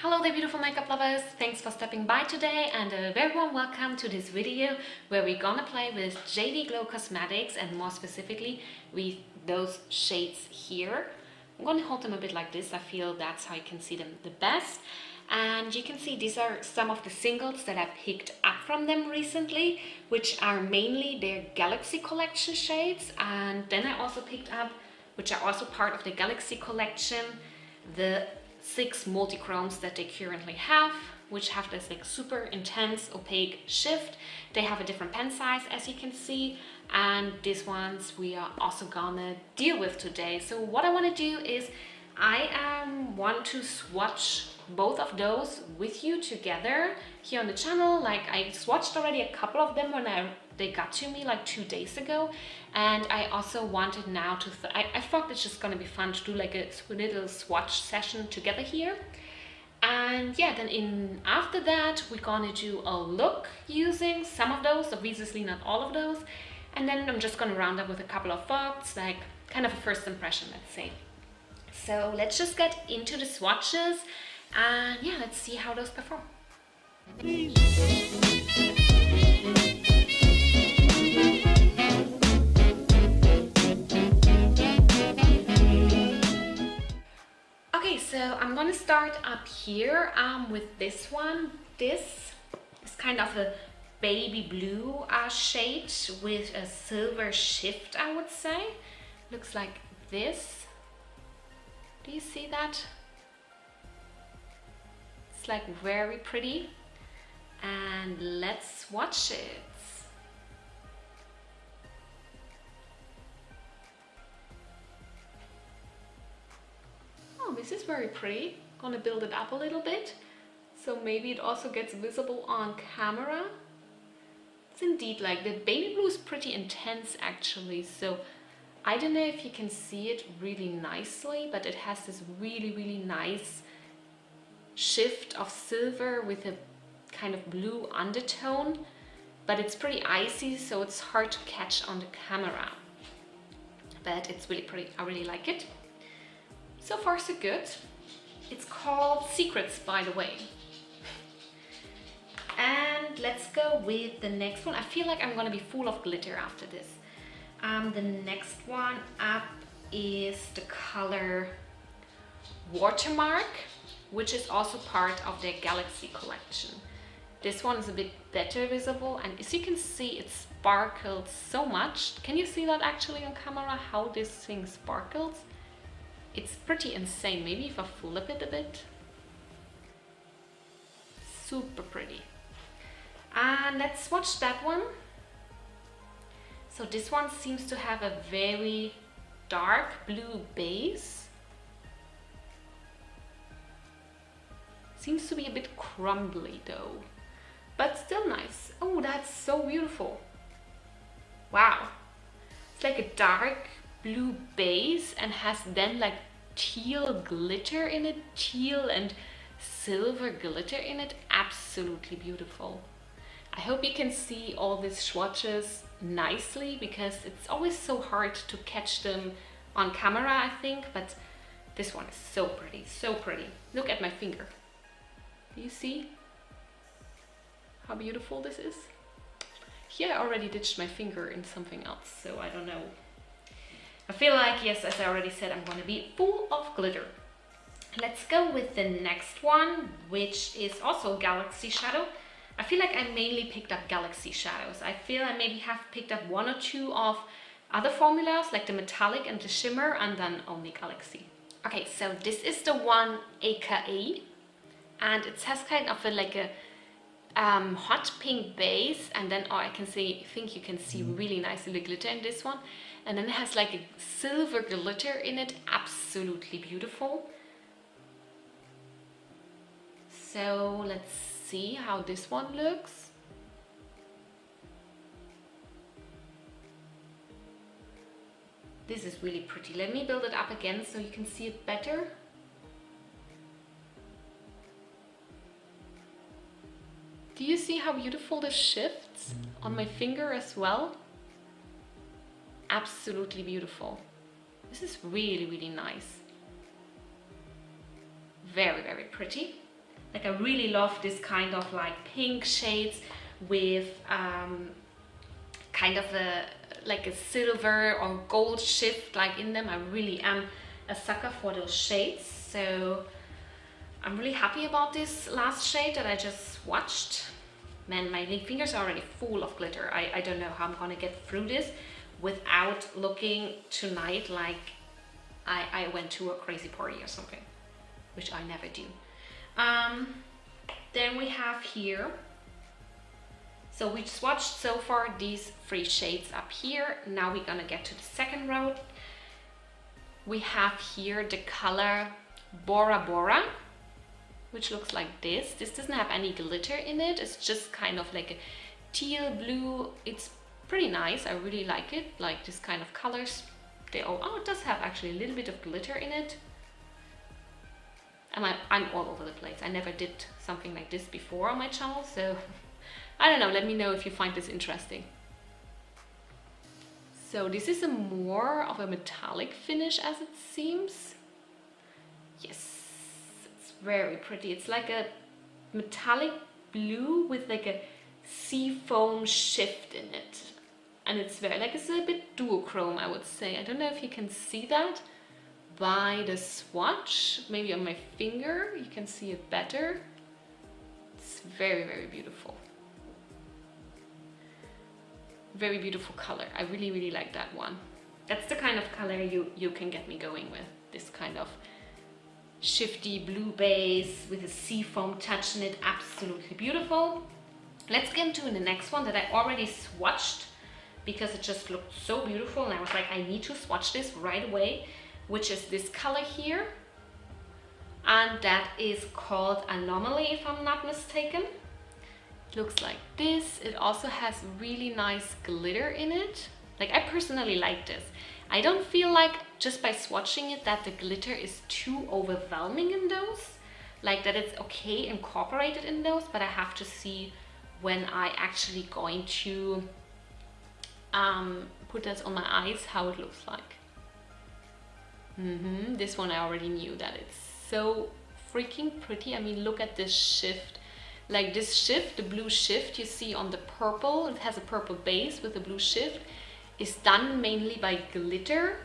Hello there beautiful makeup lovers, thanks for stopping by today and a very warm welcome to this video where we're gonna play with JD Glow Cosmetics and more specifically with those shades here. I'm gonna hold them a bit like this, I feel that's how you can see them the best. And you can see these are some of the singles that I picked up from them recently, which are mainly their Galaxy collection shades. And then I also picked up, which are also part of the Galaxy collection, the 6 multichromes that they currently have, which have this like super intense opaque shift. They have a different pen size as you can see, and these ones we are also gonna deal with today. So what I want to do is I want to swatch both of those with you together here on the channel. Like I swatched already a couple of them when they got to me like 2 days ago, and I also wanted now to I thought it's just gonna be fun to do like a little swatch session together here. And yeah, then after that we're gonna do a look using some of those, obviously not all of those, and then I'm just gonna round up with a couple of thoughts, like kind of a first impression, let's say. So let's just get into the swatches and yeah, let's see how those perform. Okay, so I'm gonna start up here with this one. This is kind of a baby blue shade with a silver shift, I would say. Looks like this. Do you see that? It's like very pretty. And let's swatch it. Oh, this is very pretty. Gonna build it up a little bit, so maybe it also gets visible on camera. It's indeed like the baby blue is pretty intense actually, so I don't know if you can see it really nicely, but it has this really nice shift of silver with a kind of blue undertone, but it's pretty icy, so it's hard to catch on the camera, but it's really pretty. I really like it. So far so good. It's called Secrets, by the way. And let's go with the next one. I feel like I'm gonna be full of glitter after this. The next one up is the color Watermark, which is also part of their Galaxy collection. This one is a bit better visible, and as you can see, it sparkles so much. Can you see that actually on camera, how this thing sparkles? It's pretty insane. Maybe if I flip it a bit. Super pretty. And let's swatch that one. So this one seems to have a very dark blue base. Seems to be a bit crumbly though, but still nice. Oh, that's so beautiful. Wow. It's like a dark blue base and has then like teal glitter in it, teal and silver glitter in it. Absolutely beautiful. I hope you can see all these swatches nicely, because it's always so hard to catch them on camera, I think, but this one is so pretty, so pretty. Look at my finger. Do you see how beautiful this is? Here I already ditched my finger in something else, so I don't know. I feel like, yes, as I already said, I'm going to be full of glitter. Let's go with the next one, which is also Galaxy Shadow. I feel like I mainly picked up Galaxy shadows. I feel I maybe have picked up 1 or 2 of other formulas, like the metallic and the shimmer, and then only Galaxy. Okay, so this is the one AKA, and it has kind of like a hot pink base, and then I think you can see really nicely the glitter in this one, and then it has like a silver glitter in it. Absolutely beautiful. So let's see how this one looks. This is really pretty. Let me build it up again so you can see it better. Do you see how beautiful this shifts on my finger as well? Absolutely beautiful. This is really nice. Very pretty. Like I really love this kind of like pink shades with kind of like a silver or gold shift like in them. I really am a sucker for those shades. So I'm really happy about this last shade that I just swatched. Man, my fingers are already full of glitter. I don't know how I'm gonna get through this without looking tonight like I went to a crazy party or something, which I never do. Then we have here, so we swatched so far these 3 shades up here. Now we're gonna get to the second row. We have here the color Bora Bora, which looks like this. This doesn't have any glitter in it. It's just kind of like a teal blue. It's pretty nice. I really like it. Like this kind of colors. They all, oh, it does have actually a little bit of glitter in it. I'm all over the place. I never did something like this before on my channel, so I don't know. Let me know if you find this interesting. So this is a more of a metallic finish as it seems. Yes, it's very pretty. It's like a metallic blue with like a sea foam shift in it. And it's very, like it's a bit duochrome, I would say. I don't know if you can see that by the swatch. Maybe on my finger, you can see it better. It's very, very beautiful. Very beautiful color. I really, really like that one. That's the kind of color you can get me going with. This kind of shifty blue base with a seafoam touch in it. Absolutely beautiful. Let's get into the next one that I already swatched because it just looked so beautiful and I was like, I need to swatch this right away, which is this color here. And that is called Anomaly, if I'm not mistaken. It looks like this. It also has really nice glitter in it. Like I personally like this. I don't feel like just by swatching it that the glitter is too overwhelming in those. Like that it's okay incorporated in those, but I have to see when I actually going to put that on my eyes how it looks like. This one I already knew that it's so freaking pretty. I mean, look at this shift. Like this shift, the blue shift you see on the purple, it has a purple base with a blue shift, is done mainly by glitter,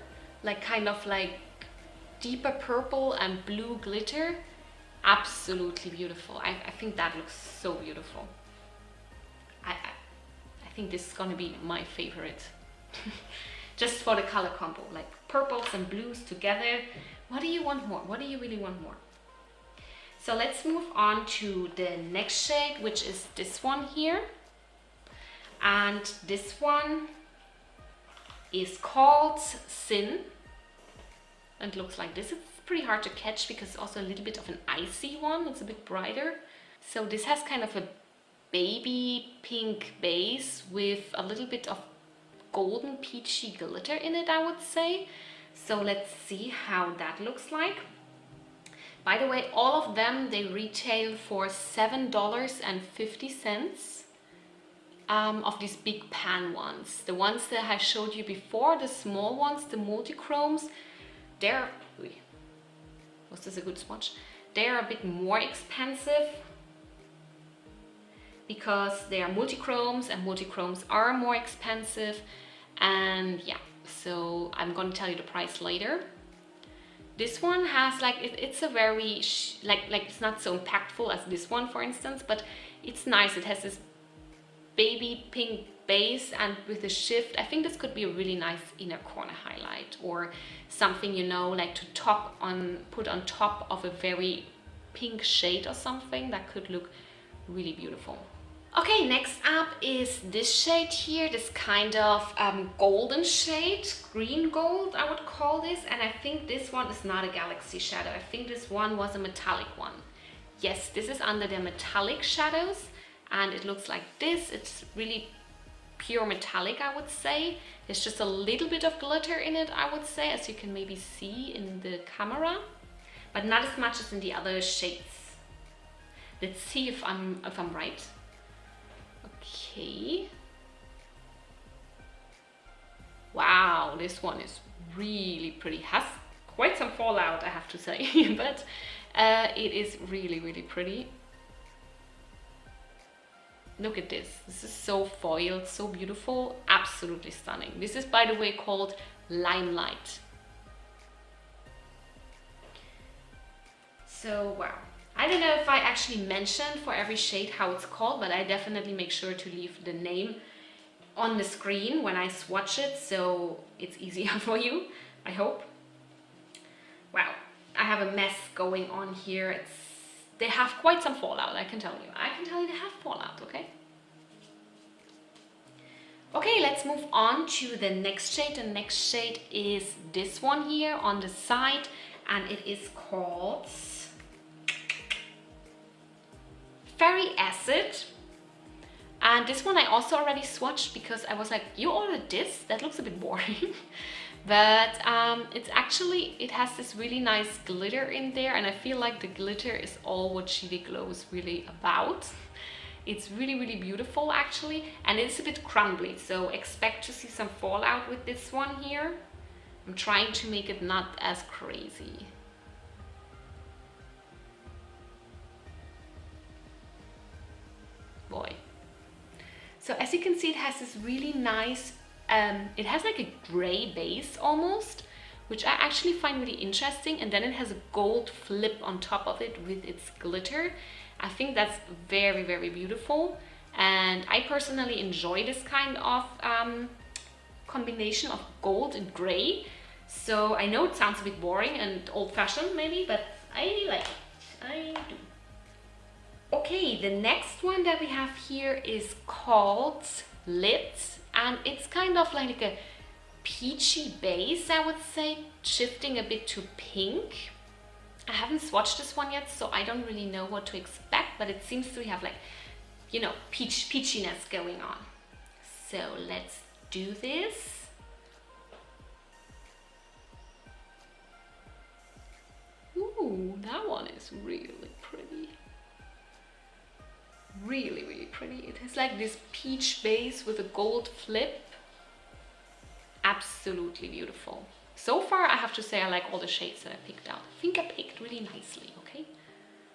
like kind of like deeper purple and blue glitter. Absolutely beautiful. I think that looks so beautiful. I think this is gonna be my favorite. Just for the color combo, like purples and blues together. What do you want more? What do you really want more? So let's move on to the next shade, which is this one here. And this one is called Sin. And it looks like this. It's pretty hard to catch because it's also a little bit of an icy one. It's a bit brighter. So this has kind of a baby pink base with a little bit of golden peachy glitter in it, I would say. So let's see how that looks like. By the way, all of them, they retail for $7.50 of these big pan ones. The ones that I showed you before, the small ones, the Multichromes, they're, was this a good swatch? They're a bit more expensive because they are Multichromes and Multichromes are more expensive. And yeah, so I'm going to tell you the price later. This one has like, it's a very, like it's not so impactful as this one, for instance, but it's nice. It has this baby pink base and with a shift. I think this could be a really nice inner corner highlight or something, you know, like to put on top of a very pink shade or something that could look really beautiful. Okay, next up is this shade here, this kind of golden shade, green gold I would call this, and I think this one is not a galaxy shadow. I think this one was a metallic one. Yes, this is under the metallic shadows and it looks like this. It's really pure metallic, I would say. There's just a little bit of glitter in it, I would say, as you can maybe see in the camera, but not as much as in the other shades. Let's see if I'm right. Okay. Wow, this one is really pretty. Has quite some fallout, I have to say, but It is really, really pretty. Look at this. This is so foiled, so beautiful, absolutely stunning. This is, by the way, called Limelight. So, wow. I don't know if I actually mentioned for every shade how it's called, but I definitely make sure to leave the name on the screen when I swatch it, so it's easier for you, I hope. Wow, I have a mess going on here. They have quite some fallout, I can tell you. I can tell you they have fallout, okay? Okay, let's move on to the next shade. The next shade is this one here on the side, and it is called Fairy Acid. And this one I also already swatched because I was like, you ordered this? That looks a bit boring. But it's actually, it has this really nice glitter in there, and I feel like the glitter is all what Chewy Glow is really about. It's really, really beautiful actually, and it's a bit crumbly, so expect to see some fallout with this one here. I'm trying to make it not as crazy. Boy. So as you can see, it has this really nice, it has like a gray base almost, which I actually find really interesting, and then it has a gold flip on top of it with its glitter. I think that's very, very beautiful, and I personally enjoy this kind of combination of gold and gray. So I know it sounds a bit boring and old-fashioned maybe, but I like it. I do. Okay, the next one that we have here is called Lit, and it's kind of like a peachy base, I would say, shifting a bit to pink. I haven't swatched this one yet, so I don't really know what to expect, but it seems to have like, you know, peachiness going on. So let's do this. Ooh, that one is really pretty. Really, really pretty. It has like this peach base with a gold flip. Absolutely beautiful. So far, I have to say I like all the shades that I picked out. I think I picked really nicely, okay?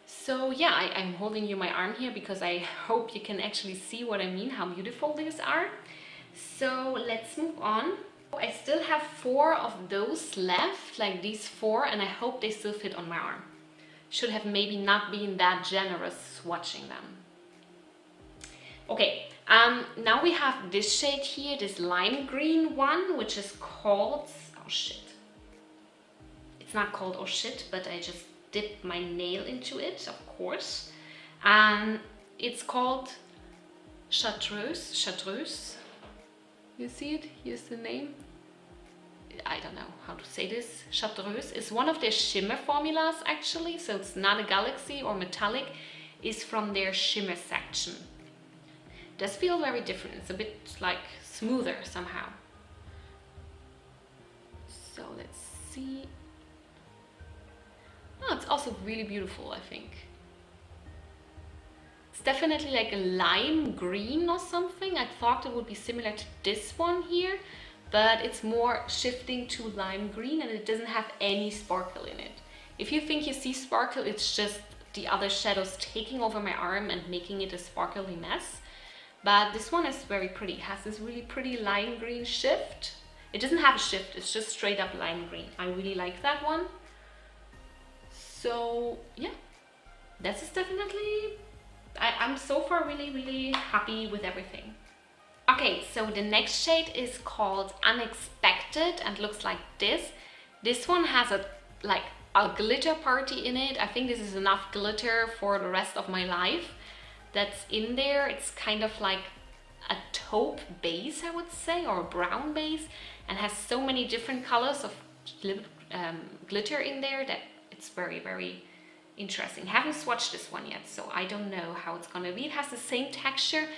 So yeah, I'm holding you my arm here because I hope you can actually see what I mean, how beautiful these are. So let's move on. I still have 4 of those left, like these 4, and I hope they still fit on my arm. Should have maybe not been that generous swatching them. Okay, now we have this shade here, this lime green one, which is called, oh shit. It's not called oh shit, but I just dipped my nail into it, of course. And it's called Chartreuse. You see it? Here's the name. I don't know how to say this. Chartreuse is one of their shimmer formulas actually, so it's not a galaxy or metallic, it's from their shimmer section. Does feel very different. It's a bit like smoother somehow. So let's see. Oh, it's also really beautiful, I think. It's definitely like a lime green or something. I thought it would be similar to this one here, but it's more shifting to lime green, and it doesn't have any sparkle in it. If you think you see sparkle, it's just the other shadows taking over my arm and making it a sparkly mess. But this one is very pretty. It has this really pretty lime green shift. It doesn't have a shift, it's just straight up lime green. I really like that one. So yeah, this is definitely, I'm so far really, really happy with everything. Okay, so the next shade is called Unexpected and looks like this. This one has a glitter party in it. I think this is enough glitter for the rest of my life. That's in there. It's kind of like a taupe base, I would say, or a brown base, and has so many different colors of glitter in there that it's very, very interesting. Haven't swatched this one yet, so I don't know how it's gonna be. It has the same texture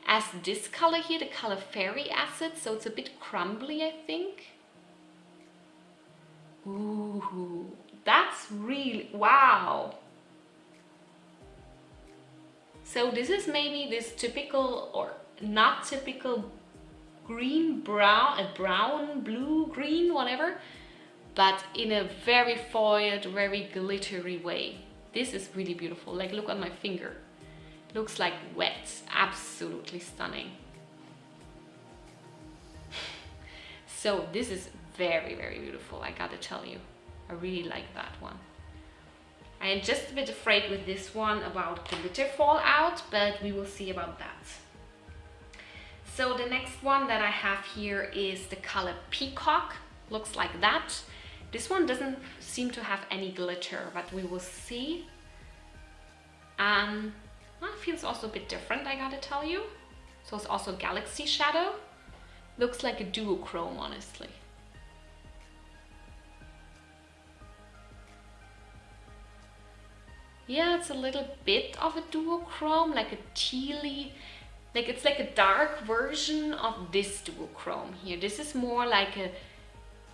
as this color here, the color Fairy Acid, so it's a bit crumbly, I think. Ooh, that's really, wow. So this is maybe this typical or not typical green, brown, a brown, blue, green, whatever, but in a very foiled, very glittery way. this is really beautiful. Like, look at my finger. Looks like wet. Absolutely stunning. So this is very, very beautiful, I gotta tell you. I really like that one. I am just a bit afraid with this one about glitter fallout, but we will see about that. So the next one that I have here is the color Peacock. Looks like that. This one doesn't seem to have any glitter, but we will see. Well, it feels also a bit different, I gotta tell you. So it's also Galaxy Shadow. Looks like a duochrome, honestly. Yeah, it's a little bit of a duochrome, like a tealy, like it's like a dark version of this duochrome here. This is more like a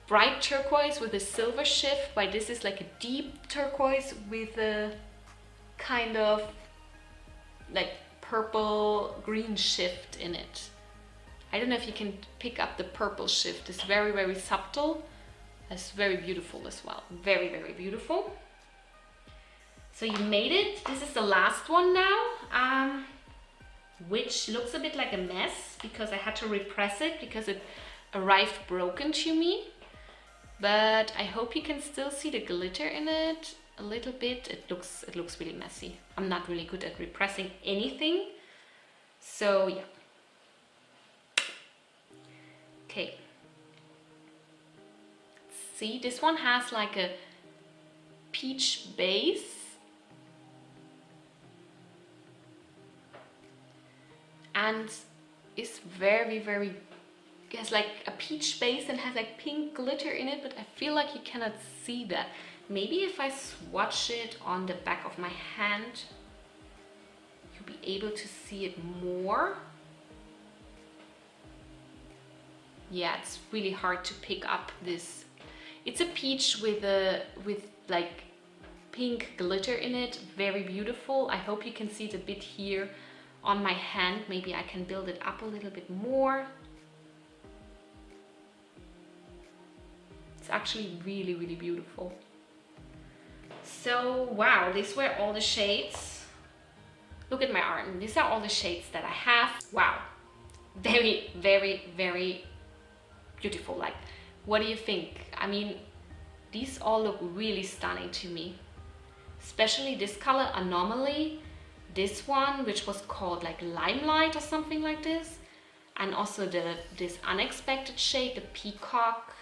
bright turquoise with a silver shift, while this is like a deep turquoise with a kind of like purple green shift in it. I don't know if you can pick up the purple shift. It's very, very subtle. It's very beautiful as well. Very, very beautiful. So you made it. This is the last one now, which looks a bit like a mess because I had to repress it because it arrived broken to me. But I hope you can still see the glitter in it a little bit. It looks really messy. I'm not really good at repressing anything. So yeah. Okay. See, this one has like a peach base. And it's very, very, it has like a peach base and has like pink glitter in it, but I feel like you cannot see that. Maybe if I swatch it on the back of my hand, you'll be able to see it more. Yeah, it's really hard to pick up this. It's a peach with like pink glitter in it, very beautiful. I hope you can see it a bit here on my hand. Maybe I can build it up a little bit more. It's actually really, really beautiful. So wow, these were all the shades. Look at my arm. These are all the shades that I have. Wow, very, very, very beautiful. Like, what do you think? I mean, these all look really stunning to me. Especially this color, Anomaly. This one, which was called like Limelight or something like this. And also this unexpected shade, the Peacock.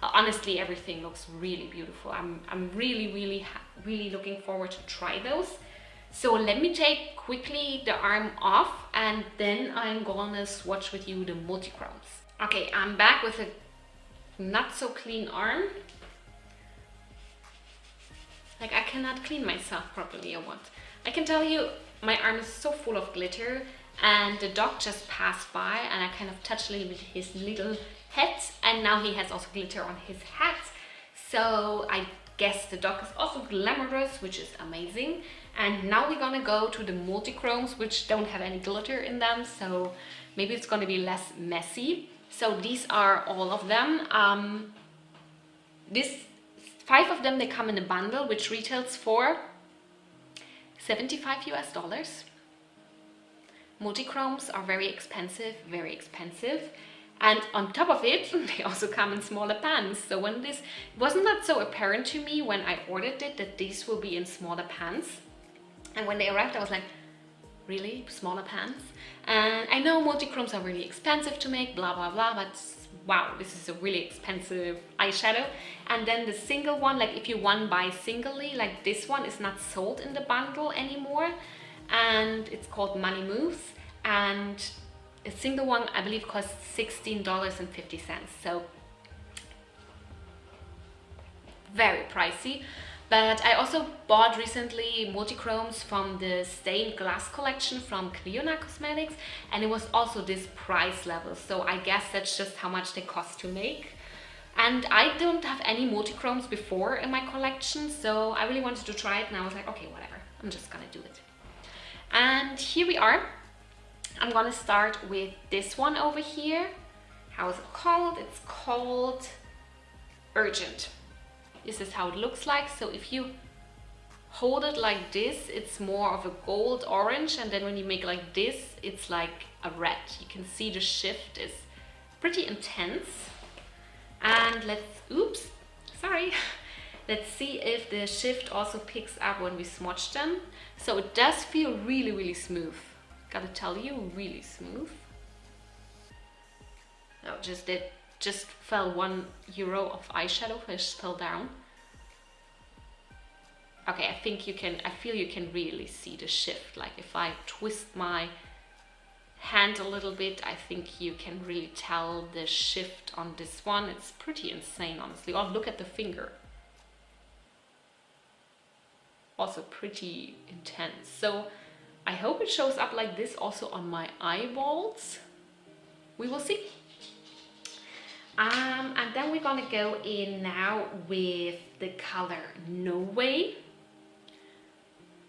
Honestly, everything looks really beautiful. I'm really, really, really looking forward to try those. So let me take quickly the arm off and then I'm gonna swatch with you the Multichromes. Okay, I'm back with a not so clean arm. Like, I cannot clean myself properly or what. I can tell you, my arm is so full of glitter and the dog just passed by and I kind of touched a little bit his little head and now he has also glitter on his hat. So I guess the dog is also glamorous, which is amazing. And now we're gonna go to the Multichromes, which don't have any glitter in them. So maybe it's gonna be less messy. So these are all of them. 5 of them, they come in a bundle, which retails for $75 US. Multichromes are very expensive, very expensive. And on top of it, they also come in smaller pans. So when this wasn't that so apparent to me when I ordered it that these will be in smaller pans. And when they arrived, I was like, really? Smaller pans? And I know Multichromes are really expensive to make, blah, blah, blah, but wow, this is a really expensive eyeshadow. And then the single one, like if you one buy singly, like this one is not sold in the bundle anymore. And it's called Money Moves. And a single one, I believe, costs $16.50. So very pricey. But I also bought recently Multichromes from the stained glass collection from Cliona Cosmetics, and it was also this price level. So I guess that's just how much they cost to make. And I don't have any Multichromes before in my collection, so I really wanted to try it and I was like, okay, whatever, I'm just gonna do it. And here we are. I'm gonna start with this one over here. How is it called? It's called Urgent. This is how it looks like. So if you hold it like this, it's more of a gold orange, and then when you make like this, it's like a red. You can see the shift is pretty intense. And let's see if the shift also picks up when we swatch them. So it does feel really, really smooth. Gotta tell you, really smooth. Oh, just fell €1 of eyeshadow, just fell down. Okay, I feel you can really see the shift. Like if I twist my hand a little bit, I think you can really tell the shift on this one. It's pretty insane, honestly. Oh, look at the finger. Also pretty intense. So I hope it shows up like this also on my eyeballs. We will see. And then we're gonna go in now with the color No Way,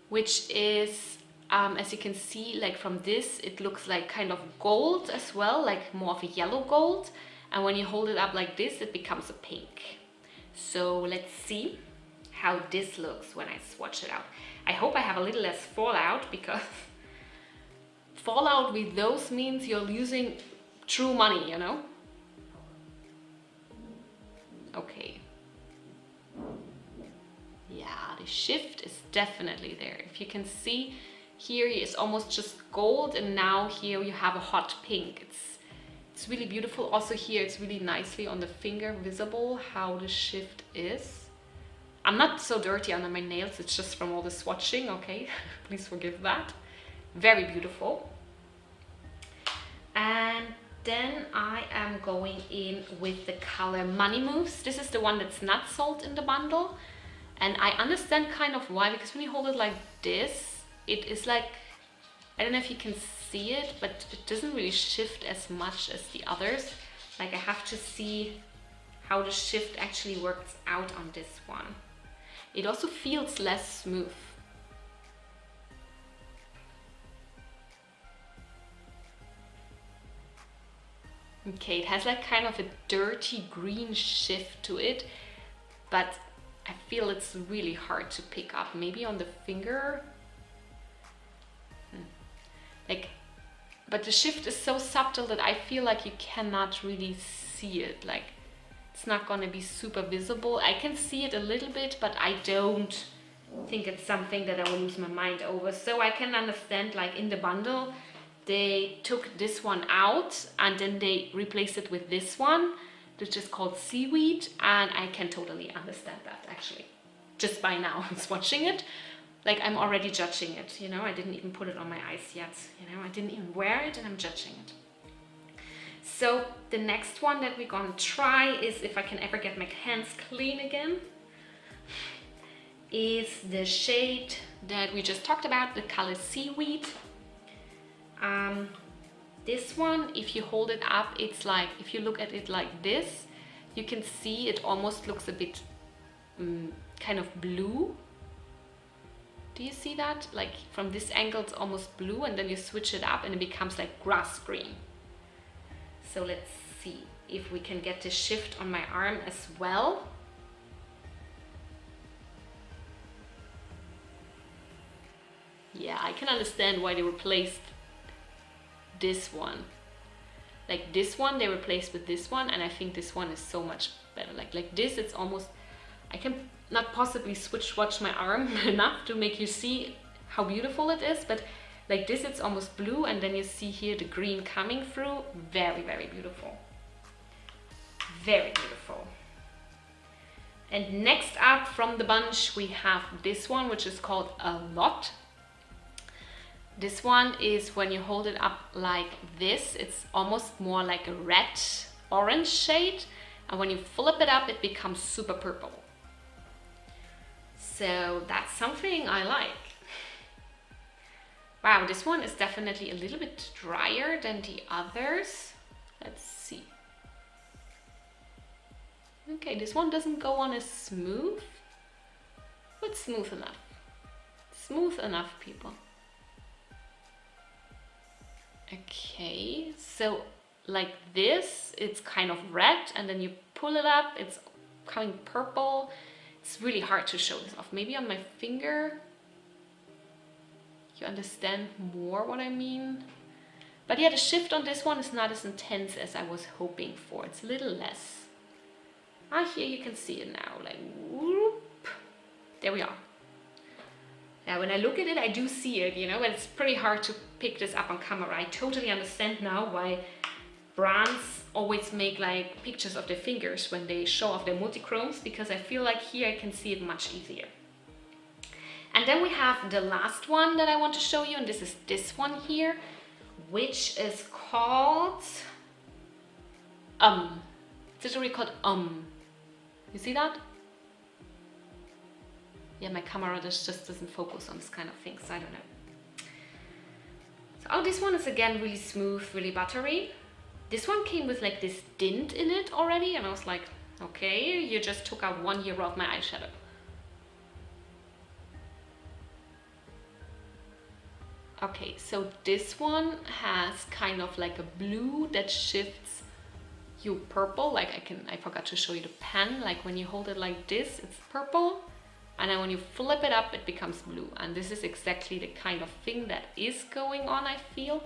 which is, as you can see, like from this, it looks like kind of gold as well, like more of a yellow gold. And when you hold it up like this, it becomes a pink. So let's see how this looks when I swatch it out. I hope I have a little less fallout, because fallout with those means you're losing true money, you know? Okay. Yeah, the shift is definitely there. If you can see, here is almost just gold, and now here you have a hot pink. It's really beautiful. Also here it's really nicely on the finger visible how the shift is. I'm not so dirty under my nails, it's just from all the swatching, okay? Please forgive that. Very beautiful. And then I am going in with the color Money Moves. This is the one that's not sold in the bundle. And I understand kind of why, because when you hold it like this, it is like, I don't know if you can see it, but it doesn't really shift as much as the others. Like I have to see how the shift actually works out on this one. It also feels less smooth. Okay, it has like kind of a dirty green shift to it, but I feel it's really hard to pick up. Maybe on the finger. But the shift is so subtle that I feel like you cannot really see it. Like it's not gonna be super visible. I can see it a little bit, but I don't think it's something that I will lose my mind over. So I can understand, like in the bundle, they took this one out and then they replaced it with this one, which is called Seaweed, and I can totally understand that actually. Just by now swatching it, like I'm already judging it, you know, I didn't even put it on my eyes yet, you know, I didn't even wear it and I'm judging it. So the next one that we're gonna try is, if I can ever get my hands clean again, is the shade that we just talked about, the color Seaweed. This one, if you hold it up, it's like, if you look at it like this, you can see it almost looks a bit kind of blue. Do you see that? Like from this angle it's almost blue, and then you switch it up and it becomes like grass green. So let's see if we can get this shift on my arm as well. Yeah, I can understand why they replaced this one. Like this one they replaced with this one, and I think this one is so much better. Like this, it's almost, I can not possibly swatch my arm enough to make you see how beautiful it is, but like this it's almost blue, and then you see here the green coming through. Very, very beautiful. Very beautiful. And next up from the bunch we have this one, which is called A Lot. This one is when you hold it up like this, it's almost more like a red orange shade, and when you flip it up it becomes super purple. So that's something I like. Wow, this one is definitely a little bit drier than the others. Let's see. Okay, this one doesn't go on as smooth, but smooth enough. Smooth enough, people. Okay, so like this, it's kind of red, and then you pull it up, it's coming purple. It's really hard to show this off. Maybe on my finger you understand more what I mean. But yeah, the shift on this one is not as intense as I was hoping for. It's a little less. Here you can see it now, like whoop. There we are. Now when I look at it, I do see it, you know, and it's pretty hard to pick this up on camera. I totally understand now why brands always make like pictures of their fingers when they show off their multichromes, because I feel like here I can see it much easier. And then we have the last one that I want to show you, and this is this one here, which is called it's literally called You see that? Yeah, my camera just doesn't focus on this kind of thing, so I don't know. So this one is again really smooth, really buttery. This one came with like this dint in it already, and I was like, okay, you just took out 1 year of my eyeshadow. Okay, so this one has kind of like a blue that shifts you purple. Like I forgot to show you the pen. Like when you hold it like this, it's purple. And then when you flip it up, it becomes blue. And this is exactly the kind of thing that is going on, I feel.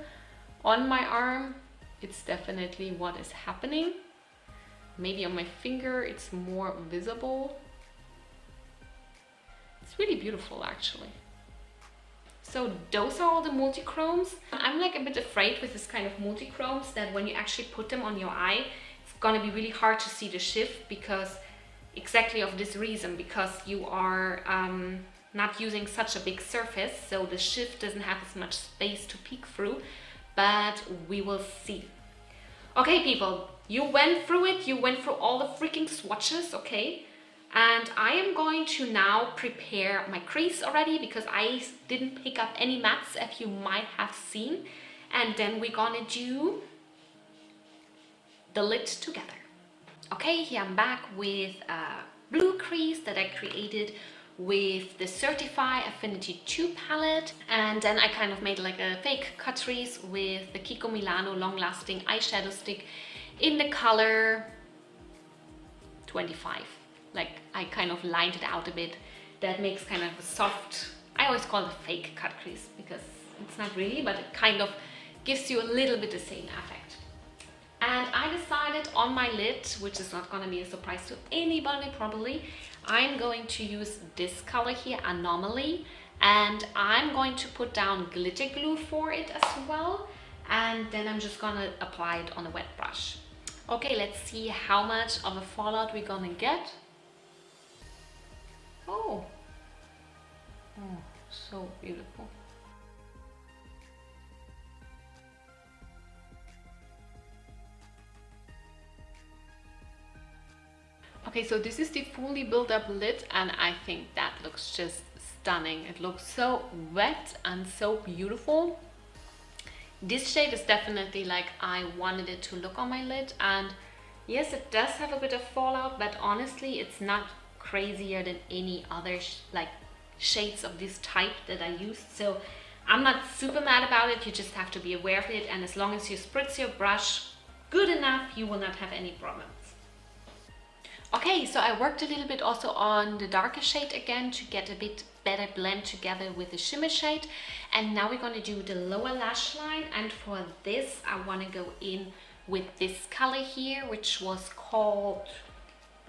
On my arm, it's definitely what is happening. Maybe on my finger, it's more visible. It's really beautiful, actually. So those are all the multichromes. I'm like a bit afraid with this kind of multichromes that when you actually put them on your eye, it's gonna be really hard to see the shift, because exactly of this reason, because you are not using such a big surface, so the shift doesn't have as much space to peek through, but we will see. Okay people, you went through it, you went through all the freaking swatches, okay? And I am going to now prepare my crease already, because I didn't pick up any mattes as you might have seen. And then we're gonna do the lid together. Okay, here I'm back with a blue crease that I created with the Certify Affinity 2 palette, and then I kind of made like a fake Chartreuse with the Kiko Milano long lasting eyeshadow stick in the color 25. Like I kind of lined it out a bit. That makes kind of a soft, I always call it a fake cut crease, because it's not really, but it kind of gives you a little bit the same effect. And I decided on my lid, which is not going to be a surprise to anybody probably, I'm going to use this color here, Anomaly, and I'm going to put down glitter glue for it as well, and then I'm just going to apply it on a wet brush. Okay, let's see how much of a fallout we're going to get. Oh, so beautiful. Okay, so this is the fully built up lid, and I think that looks just stunning. It looks so wet and so beautiful. This shade is definitely like I wanted it to look on my lid, and yes, it does have a bit of fallout, but honestly it's not crazier than any other like shades of this type that I used, so I'm not super mad about it. You just have to be aware of it, and as long as you spritz your brush good enough, you will not have any problems. Okay, so I worked a little bit also on the darker shade again to get a bit better blend together with the shimmer shade, and now we're going to do the lower lash line, and for this I want to go in with this color here, which was called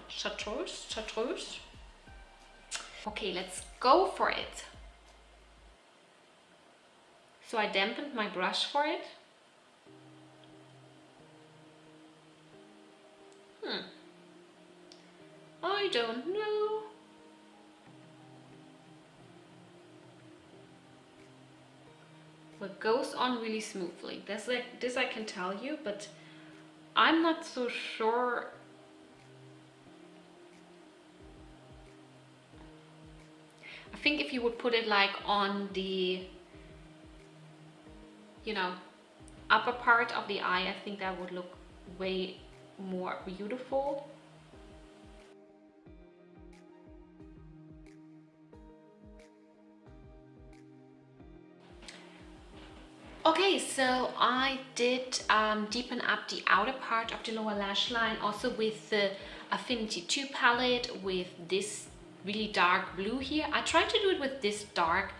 Chartreuse. Okay, let's go for it. So I dampened my brush for it. I don't know. But goes on really smoothly. That's like this I can tell you, but I'm not so sure. I think if you would put it like on the, you know, upper part of the eye, I think that would look way more beautiful. Okay, so I did deepen up the outer part of the lower lash line also with the Affinity 2 palette with this really dark blue here. I tried to do it with this dark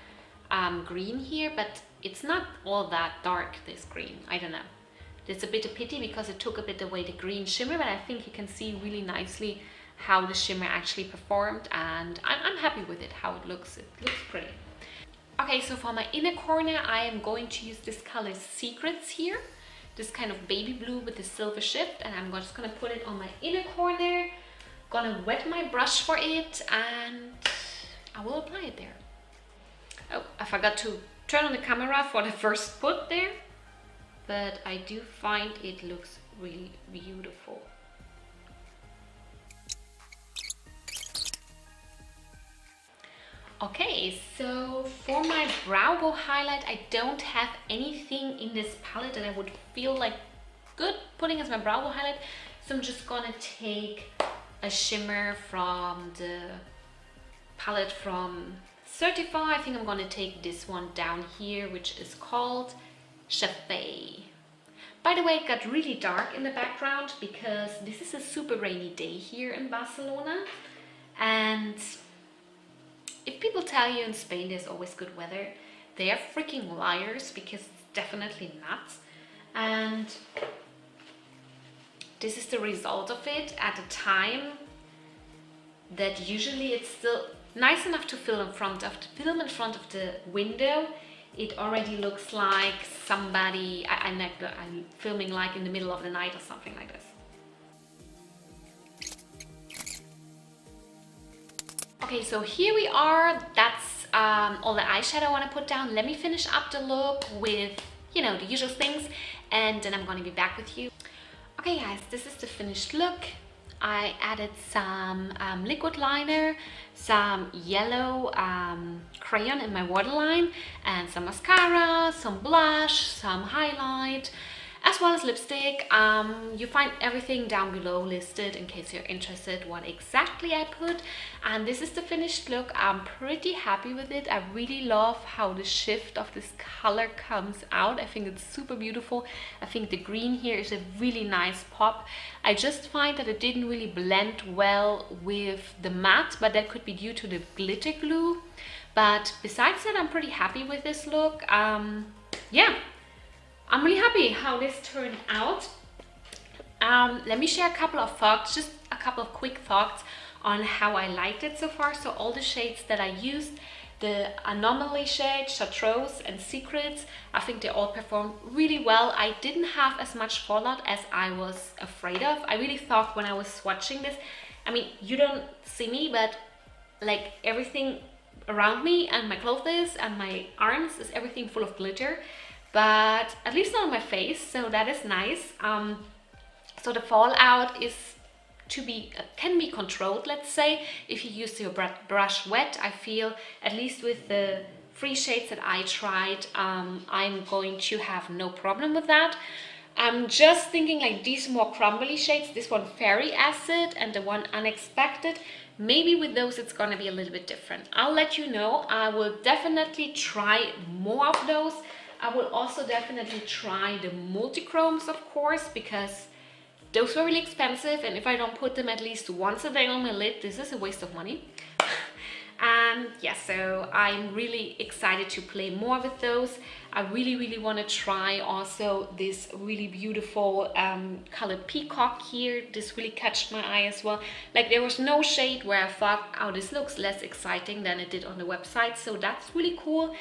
green here, but it's not all that dark, this green. I don't know. It's a bit of pity because it took a bit away the green shimmer, but I think you can see really nicely how the shimmer actually performed, and I'm happy with it, how it looks. It looks pretty. Okay, so for my inner corner, I am going to use this color Secrets here. This kind of baby blue with the silver shift, and I'm just gonna put it on my inner corner. Gonna wet my brush for it, and I will apply it there. Oh, I forgot to turn on the camera for the first put there, but I do find it looks really beautiful. Okay, so for my brow bone highlight, I don't have anything in this palette that I would feel like good putting as my brow bone highlight. So I'm just gonna take a shimmer from the palette from Certify. I think I'm gonna take this one down here, which is called Chaffee. By the way, it got really dark in the background because this is a super rainy day here in Barcelona, and if people tell you in Spain there's always good weather, they are freaking liars, because it's definitely not. And this is the result of it at a time that usually it's still nice enough to film in front of the window. It already looks like somebody, I'm filming like in the middle of the night or something like this. Okay, so here we are. That's all the eyeshadow I want to put down. Let me finish up the look with, you know, the usual things, and then I'm going to be back with you. Okay guys, this is the finished look. I added some liquid liner, some yellow crayon in my waterline, and some mascara, some blush, some highlight, as well as lipstick. You find everything down below listed in case you're interested what exactly I put. And this is the finished look. I'm pretty happy with it. I really love how the shift of this color comes out. I think it's super beautiful. I think the green here is a really nice pop. I just find that it didn't really blend well with the matte, but that could be due to the glitter glue. But besides that, I'm pretty happy with this look. Yeah, I'm really happy how this turned out. Let me share a couple of thoughts, just a couple of quick thoughts on how I liked it so far. So all the shades that I used, the Anomaly shade, Chartreuse and Secrets, I think they all performed really well. I didn't have as much fallout as I was afraid of. I really thought when I was swatching this, I mean, you don't see me, but like everything around me and my clothes and my arms is everything full of glitter. But at least not on my face, so that is nice. So the fallout is can be controlled, let's say, if you use your brush wet. I feel, at least with the 3 shades that I tried, I'm going to have no problem with that. I'm just thinking like these more crumbly shades, this one Fairy Acid and the one Unexpected, maybe with those it's gonna be a little bit different. I'll let you know. I will definitely try more of those. I will also definitely try the Multichromes, of course, because those were really expensive, and if I don't put them at least once a day on my lid, this is a waste of money. And yeah, so I'm really excited to play more with those. I really want to try also this really beautiful color Peacock here. This really catched my eye as well. Like, there was no shade where I thought, oh, this looks less exciting than it did on the website, so that's really cool.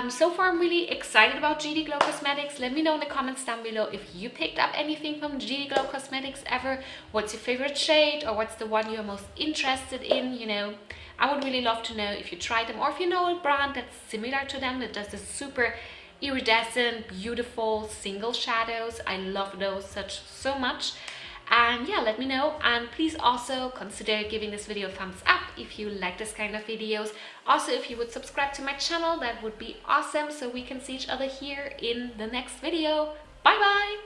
So far I'm really excited about GD Glow Cosmetics. Let me know in the comments down below if you picked up anything from GD Glow Cosmetics ever. What's your favorite shade, or what's the one you're most interested in, you know. I would really love to know if you tried them, or if you know a brand that's similar to them that does this super iridescent, beautiful single shadows. I love those so much. And yeah, let me know, and please also consider giving this video a thumbs up if you like this kind of videos. Also, if you would subscribe to my channel, that would be awesome, so we can see each other here in the next video. Bye bye!